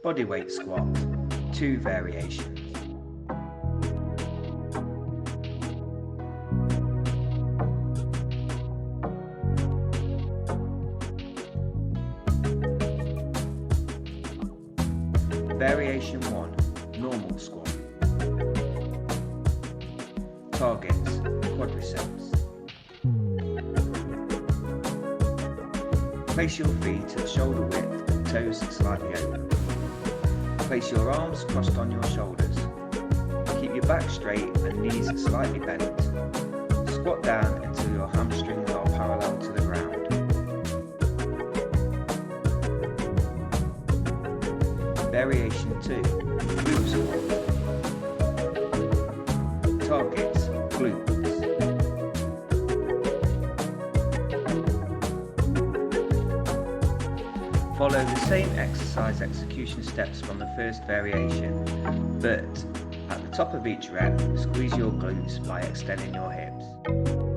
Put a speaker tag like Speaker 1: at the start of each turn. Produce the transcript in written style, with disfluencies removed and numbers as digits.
Speaker 1: Bodyweight squat, 2 variations. Variation 1, normal squat. Targets, quadriceps. Place your feet at shoulder width and toes slightly open. Place your arms crossed on your shoulders. Keep your back straight and knees slightly bent. Squat down until your hamstrings are parallel to the ground. Variation 2, glute squat. Targets, glutes. Follow the same exercise execution steps from the first variation, but at the top of each rep, squeeze your glutes by extending your hips.